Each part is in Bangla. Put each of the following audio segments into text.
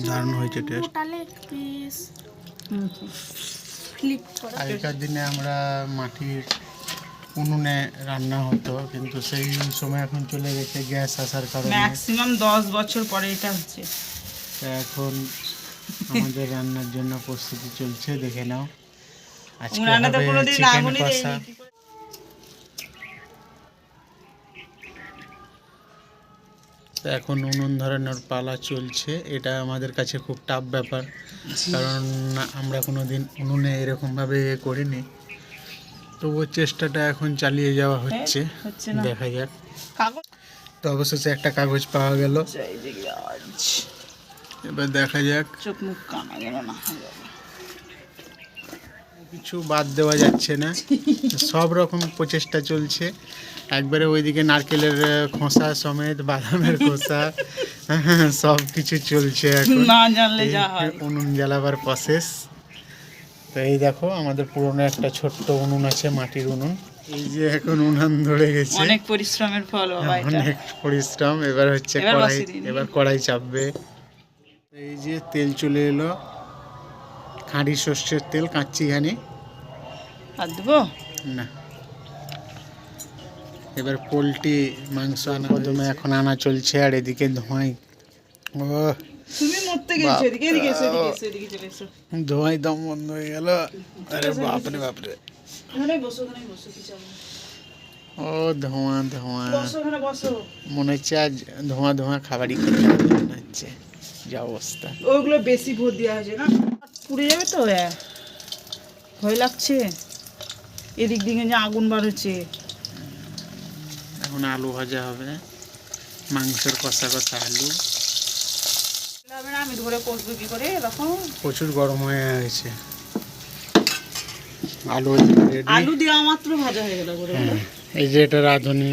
দারুণ হয়েছে টেস্ট। আগেকার দিনে আমরা মাটির উনুনে রান্না হতো, কিন্তু সেই সময় এখন চলে গেছে গ্যাস আসার কারণে। ম্যাক্সিমাম 10 বছর পরে এটা হচ্ছে। এখন আমাদের রান্নার জন্য প্রস্তুতি চলছে, দেখে নাও। আজকে উনানে তো হবে কোনোদিন চিকেন আগুনই কষা। দেয়নি। তো এখন উনুন ধরানোর পালা চলছে। এটা আমাদের কাছে খুব টাফ ব্যাপার, কারণ আমরা কোনো দিন উনুনে এরকমভাবে করিনি। তবুও চেষ্টাটা এখন চালিয়ে যাওয়া হচ্ছে, দেখা যাক। তো অবশেষে একটা কাগজ পাওয়া গেল, এবার দেখা যাক। চোখ মুখ কানা গেল না, কিছু বাদ দেওয়া যাচ্ছে না, সব রকম প্রচেষ্টা চলছে। একবারে ওইদিকে নারকেলের খোসা সমেত, বাদামের খোসা, সব কিছু চলছে এখন। না জানলে যা হয়। উনুন জ্বালাবার প্রসেস। তো এই দেখো, আমাদের পুরনো একটা ছোট্ট উনুন আছে, মাটির উনুন। এই যে এখন উনান ধরে গেছে, অনেক পরিশ্রমের ফল বাবা এটা। অনেক পরিশ্রম। এবার হচ্ছে কড়াই, এবার কড়াই চাপবে। এই যে তেল চলে এলো, খাঁটি সর্ষের তেল, কাচ্চিঘানি। আর দেবো না, এবার পোলট্রি মাংস আনা, প্রথমে এখন আনা চলছে, আর এদিকে ধোঁয়াই, ও তুমি মরতে গেছো। এদিকে এদিকে এসো, এদিকে এসো, এদিকে চলে এসো। ধোঁয়াই দম বন্ধ হয়ে গেল। আরে বাপরে বাপরে, ওখানেই বসো, ওখানেই বসো, কিছু হবে না। ও ধোঁয়া ধোঁয়া, বসো ওখানে বসো। মনে হচ্ছে আজ ধোঁয়া ধোঁয়া খাবারই খেতে হবে মনে হচ্ছে, যা অবস্থা। ওগুলো বেশি ভোট দেওয়া হয়েছে না, পুড়ে যাবে তো। ভয় লাগছে, এদিক দিকে যে আগুন বার হচ্ছে। এখন আলু ভাজা হবে, মাংসের কষা কষা আলু। আমি ধরে কষবো কি করে, এরকম প্রচুর গরম হয়ে গেছে। আলু আলু দেওয়া মাত্র ভাজা হয়ে গেল। এই যে এটা রাঁধুনি,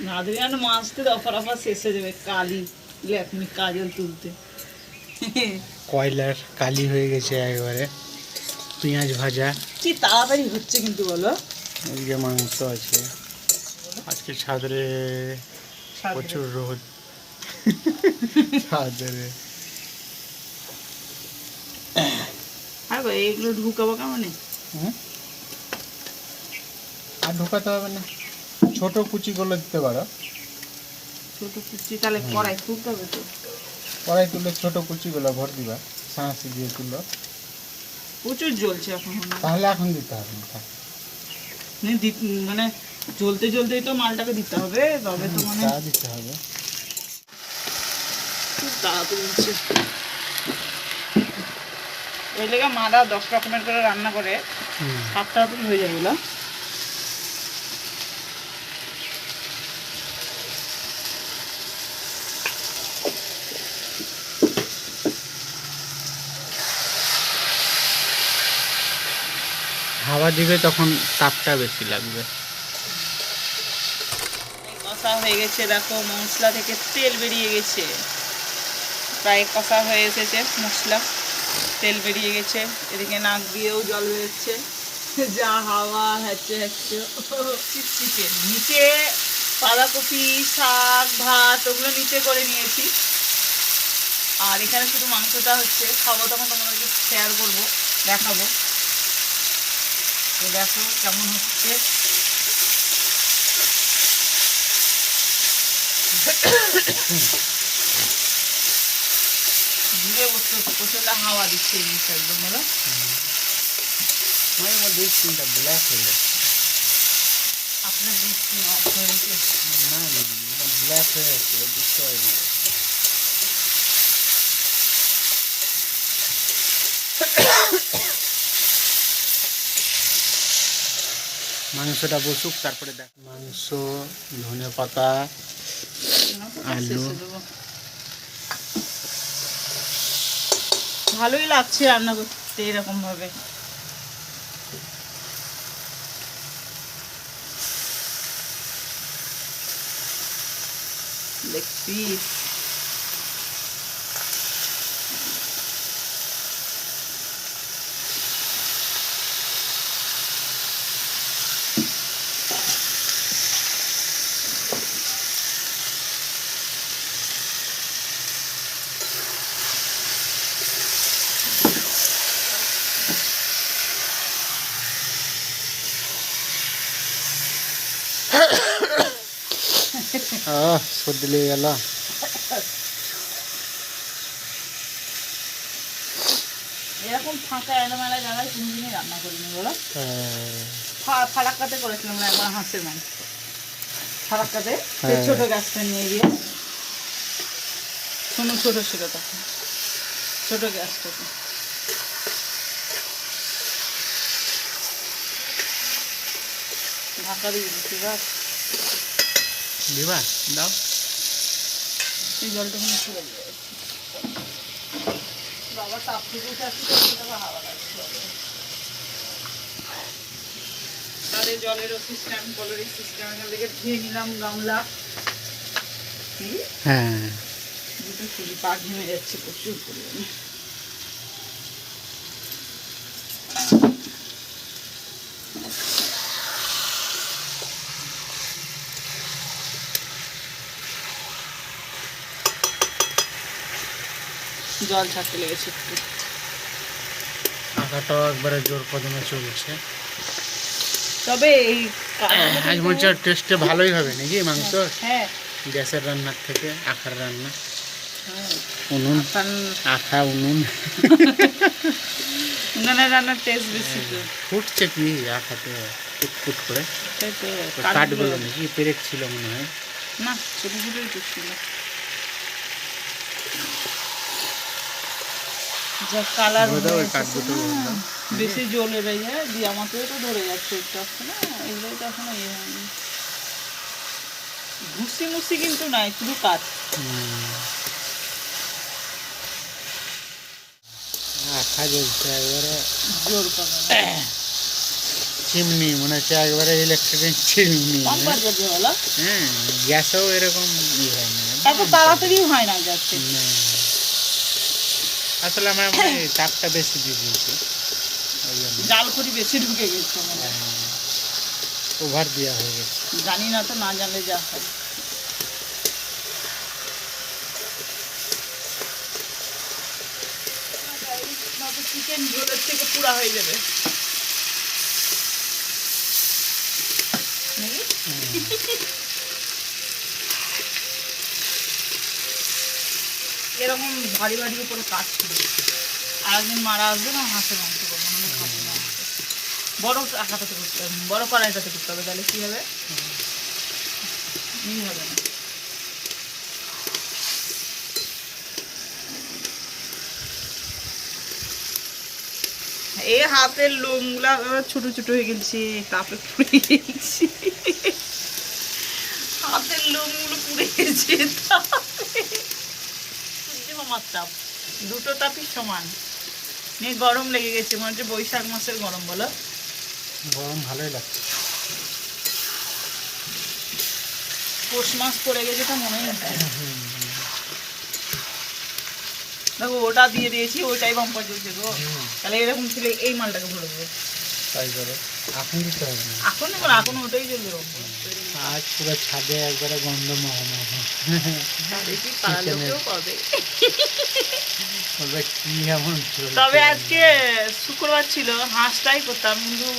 না দিলে আর মাছতে দফা রফা শেষ হয়ে যাবে। কালি লেখনি কাজল তুলতে, কয়লার কালি হয়ে গেছে একবারে। পেঁয়াজ ভাজা, কি তাড়াতাড়ি হচ্ছে কিন্তু বলো। এই যে মাংস আছে। আজকে ছাদরে প্রচুর রোদ, ছাদরে। আর এইগুলো ঢুকাবো কেমন? আর ঢোকাতে হবে না, ছোট কুচিগুলো দিতে পারো। ছোট কুচি তাহলে কড়াই তুলতে হবে তো। কড়াই তুলে ছোট কুচিগুলো ভর দিবা, সাঁড়াশি দিয়ে তুলো। প্রচুর জ্বলছে এখন, তাহলে এখন দিতে হবে না, মানে জ্বলতে জ্বলতেই তো মালটাকে দিতে হবে, তবে তো মানে দিতে হবে। খুব তাড়াতাড়ি হচ্ছে। ওই লেগে মারা 10 রকমের করে রান্না করে, সব তাড়াতাড়ি হয়ে যাবে না। হাওয়া দিবে তখন তাপটা বেশি লাগবে। কষা হয়ে গেছে, দেখো মশলা থেকে তেল বেরিয়ে গেছে, প্রায় কষা হয়ে এসেছে মশলা, তেল বেরিয়ে গেছে। এদিকে নাক দিয়েও জল বেরোচ্ছে, যা হাওয়া হচ্ছে হচ্ছে। চিটচিটে নিচে বাঁধাকপি, শাক, ভাত ওগুলো নিচে করে নিয়েছি, আর এখানে শুধু মাংসটা হচ্ছে। খাবো তখন তোমাদেরকে শেয়ার করবো, দেখাবো। তো দেখো কেমন হচ্ছে। দূরে বসতে হচ্ছে, প্রচন্ড হাওয়া দিচ্ছে এই জিনিসটা একদম। বলো আমার মধ্যে স্ক্রিনটা ব্ল্যাক হয়ে যাচ্ছে। আপনার বৃষ্টি অফ হয়ে গেছে? না ব্ল্যাক হয়ে যাচ্ছে, বুঝতে পারিনি। মাংসটা বসুক, তারপরে দেখ। মাংস, ধনে পাতা, আলু। ভালোই লাগছে রান্না করতে এরকম ভাবে। দেখছি সর্দি লেগে গেল। এরকম ফাঁকা এলোমেলা জায়গায় কোনোদিনই রান্না করিনি বলো। হ্যাঁ, ফারাক্কাতে করেছিলাম না একবার হাঁসের মাংস, ফারাক্কাতে হ্যাঁ। ছোট গ্যাসটা নিয়ে গিয়ে, শোনো ছোট ছিল তখন ছোট গ্যাসটাতে। ঢাকা দিয়ে দিচ্ছি বাস, দিবা দাও। এই জলটা কোনো ছেড়ে দিয়ে বাবা তাপ থেকে উঠে আসছি তো সেটা হাওয়া লাগছে। তাদের জলেরও সিস্টেম, কলের সিস্টেম, এখান থেকে ধুয়ে নিলাম গামলা। হ্যাঁ, দুটো চুলি পা ঘেমে যাচ্ছে প্রচুর পরিমাণে। জল ছাড়তে লেগেছে একটু। আঁকাটাও একবারে জোর কদমে চলছে। তবে এই আজ মনে হচ্ছে টেস্টে ভালোই হবে নাকি মাংস, হ্যাঁ গ্যাসের রান্নার থেকে আখার রান্না। হ্যাঁ, উনুন, এখন আখা উনুন। উনানের রান্নার টেস্ট বেশি তো। ফুটছে কি আখাতে ফুটফুট করে। তাই তো কাঠগুলো নাকি পেরেক ছিল মনে হয়। না, ছোট ছোটই তো ছিল। যা কালার দাও ওই কাঠ দুটো দাও। বেশি জ্বলে রয়ে যায় দিয়ে আমাকেও তো ধরে যাচ্ছে একটু আসছে না, এগুলোই তো এখনো ইয়ে হয়নি। ঘুষি মুসি কিন্তু নাই, শুধু কাঠ। আখা জ্বলছে একবারে জোর পাবে চিমনি, মনে হচ্ছে একবারে ইলেকট্রিক চিমনি। পাম্পার যাবে বলো। হ্যাঁ, গ্যাসেও এরকম হয় না। এত তাড়াতাড়ি হয় না যাচ্ছে। না। আসলে আমার মনে হয় তাপটা বেশি দিয়ে দিয়েছি, ওই জন্য জাল করি বেশি ঢুকে গেছে মনে হয়। ওভার দেওয়া হয়ে গেছে। জানি না তো, না জানলে যা হয়। চিকেন ঝোলের থেকে পুরা হয়ে যাবে নাকি? এরকম ভারী ভারী উপরে কাজ ছিল। আর একদিন মারা আসবে না, হাঁসের মাংস করবো, মানে হাঁসের মাংস বড় আঁকাটাতে করতে হবে, বড় কড়াইটাতে করতে হবে, তাহলে কি হবে, মিল হবে না। এই হাতের লোমগুলা ছোট ছোট হয়ে গেছে, তাপে পুড়ে গেছি। হাতের লোমগুলো পুড়ে গেছে তাপে। সূর্য মামার তাপ, দুটো তাপই সমান। নিয়ে গরম লেগে গেছে, মনে হচ্ছে বৈশাখ মাসের গরম বলো। গরম ভালোই লাগছে। পৌষ মাস পড়ে গেছে তো মনেই হচ্ছে না। দেখো ওটা দিয়ে দিয়েছি, ওটাই বাম্পার চলছে গো। তাহলে এরকম ছিল, এই মালটাকে ভরে দেবো। তাই করে এখন দিতে হবে না। এখন এখন ওটাই চলবে বাম্পার। আজ পুরো ছাদে একবারে গন্ধ মহমহ। দেখি পাড়ার লোকেও পাবে। কি এমন চলছে? তবে আজকে শুক্রবার ছিল, হাঁসটাই করতাম, কিন্তু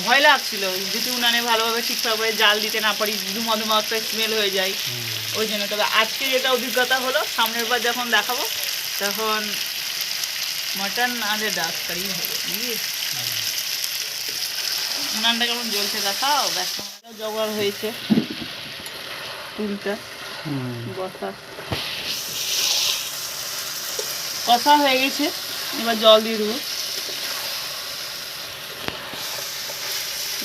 ভয় লাগছিল যদি উনানে ভালোভাবে ঠিকঠাকভাবে জাল দিতে না পারি, ধুমা ধুমা একটা স্মেল হয়ে যায়, ওই জন্য। তবে আজকে যেটা অভিজ্ঞতা হলো, সামনের বার যখন দেখাবো তখন মটন আর ডাক কারি হবে নাকি। উনানটা কেমন জ্বলছে দেখাও, ব্যস্ত জোগাড় হয়েছে তিনটা বসা কষা হয়ে গেছে, এবার জল দিয়ে দেবো।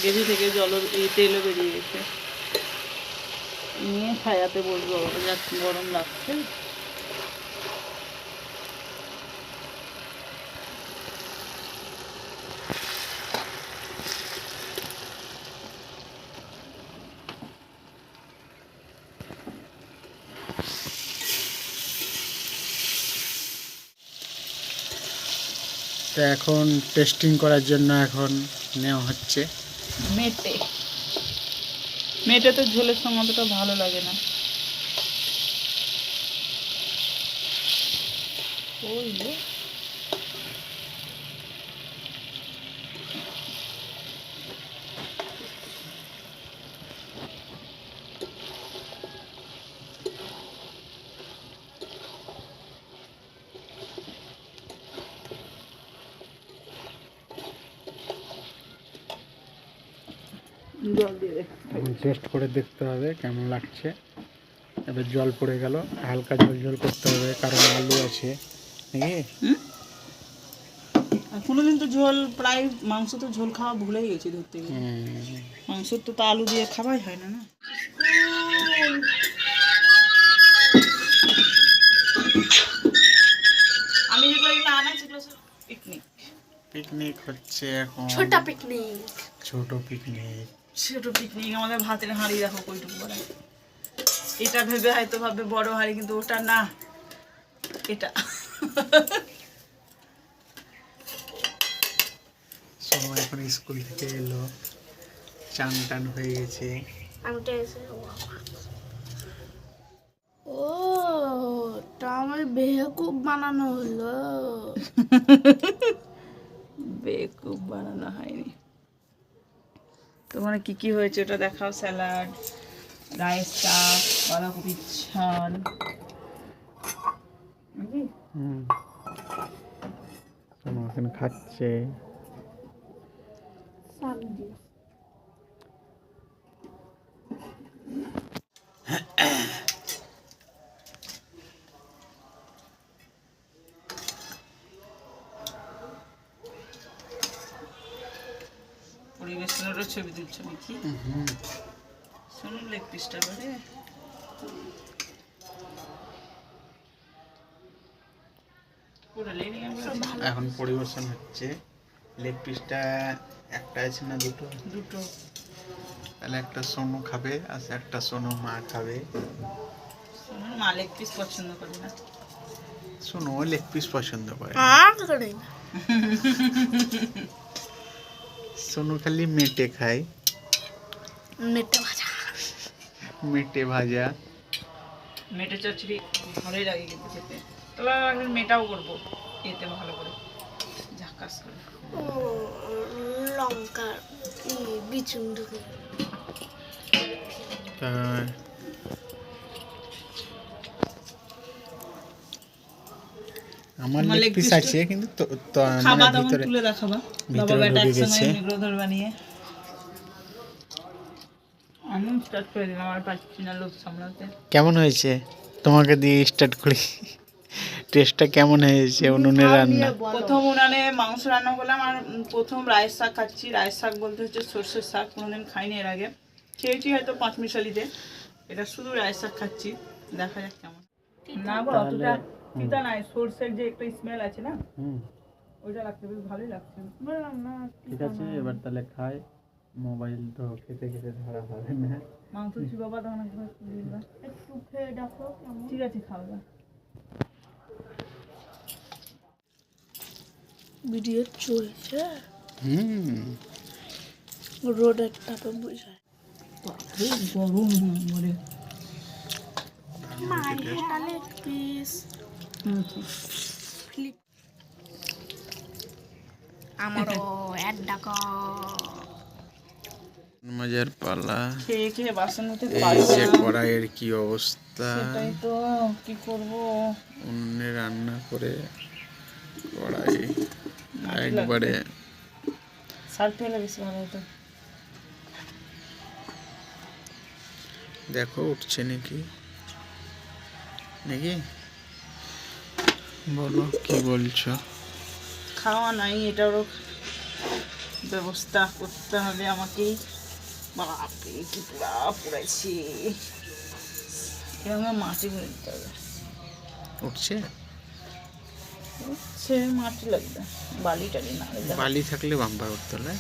গ্রেভি থেকে জল, এই তেলও বেরিয়ে গেছে। নিয়ে ছায়াতে বসবো, যা গরম লাগছে। তো এখন টেস্টিং করার জন্য এখন নেওয়া হচ্ছে মেটে। মেটে তো ঝোলের সঙ্গে অতটা ভালো লাগে না। ওই যে জল দিয়ে দে। টেস্ট করে দেখতে হবে কেমন লাগছে। এবার জল পড়ে গেল, হালকা ঝোল ঝোল করতে হবে কারণ আলু আছে নাকি। আর কোনোদিন তো ঝোল প্রায় মাংস তো ঝোল খাওয়া ভুলেই গেছি ধরতে গেলে। মাংসর তো আলু দিয়ে খাওয়াই হয় না না। আমি যেগুলো এগুলো আনাই সেগুলো পিকনিক। পিকনিক হচ্ছে এখন ছোট পিকনিক। ছোট পিকনিক। ছোট পিকনিক আমাদের ভাতের হাঁড়ি দেখো কইটুকু বড়। এটা ভেবে হয়তো ভাবে বড় হাঁড়ি, কিন্তু ওটা না, এটা। সোনু এখন স্কুল থেকে এলো, চান টান হয়ে গেছে। আমিটা এসে ও তা আমার বেকুব বানানো হলো। বেকুব বানানো হয়নি। তোমার কি কি হয়েছে ওটা দেখাও। স্যালাড, রাইস চাপ, বাঁধাকপির ঝাল। সোনু এখন খাচ্ছে। পরিবেশনেরও ছবি তুলছো নাকি? শোনো লেগ পিসটা করে পুরো লেগে এখন পরিবেশন হচ্ছে। লেগ পিসটা একটা আছে না দুটো? দুটো। তাহলে একটা সোনু খাবে আর একটা সোনু মা খাবে। শোনো মা লেগ পিস পছন্দ করে না। সোনু লেগ পিস পছন্দ করে। সোনু খালি মেটে খায়, মেটে ভাজা। মেটে ভাজা। মেটে চচ্চড়ি ভালোই লাগে কিন্তু খেতে। তবে এখন মেটাও করবো খেতে ভালো করে ঝাকাস করে। লঙ্কার বিচুন ঢুকে। আমার আমার লেগ leg পিস piece টা- আছে কিন্তু খাবা মানে তখন ভিতরে তুলে দেখাবা। বাবা ভিতরে বেটা ঢুকে একসঙ্গে গেছে। এগুলো ধরবা নিয়ে। আমি স্টার্ট করে দিলাম, আর পারছি না লোক সামলাতে। কেমন হয়েছে তোমাকে দিয়ে স্টার্ট করি? টেস্টটা কেমন হয়েছে উনুনে রান্না? প্রথম উনানে মাংস রান্না করলাম, আর প্রথম রাইস শাক খাচ্ছি। রাইস শাক বলতে হচ্ছে সর্ষের শাক, কোনোদিন খাইনি এর আগে। খেয়েছি হয়তো পাঁচমিশালিতে, এটা শুধু রাইস শাক খাচ্ছি। দেখা যাক কেমন। না গো অতটা তিতা নাই, সর্ষের যে একটা স্মেল আছে না, ওইটা লাগছে, বেশ ভালোই লাগছে। ঠিক আছে, এবার তাহলে খাই। মোবাইল তো খেতে খেতে ধরা হবে না। মাংস চিবাবা তখন একবার দিয়ে দিবা। একটু খেয়ে দেখো কেমন। ঠিক আছে, খাওয়া। ভিডিও চলছে, হুম, রোডের তাপে বুঝায়। গরম বলে মাই এটা লেগ পিস। ফ্লিপ আমারও অ্যাড ডাকা। মজার পালা। খেয়ে খেয়ে বাসন হতে এই পারি যে না। কড়াইয়ের কি অবস্থা! সেটাই তো, কি করব। উনুনে রান্না করে কড়াই একবারে সার্ফ হলে বেশি ভালো হতো। দেখো উঠছে নাকি নাকি বলো কি বলছো? খাওয়া নাই, এটারও ব্যবস্থা করতে হবে আমাকেই। বাপরে কি পুরা পুরাইছি, এরকম মাটি করে দিতে হবে। উঠছে? সে মাটি লাগবে, বালি টালি না লাগবে। বালি থাকলে বাম্পার উঠতো না?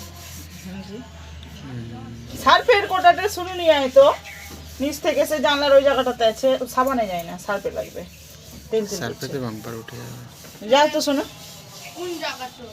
সার্ফের কোটাটা শুনে নিয়ে আয় তো, নিচ থেকে সে জানলার ওই জায়গাটাতে আছে, সাবানে যায় না, সার্ফে লাগবে। তেল তেল সার্ফেতে বাম্পার উঠে যাবে। যায় তো শোনো। কোন জায়গাটা?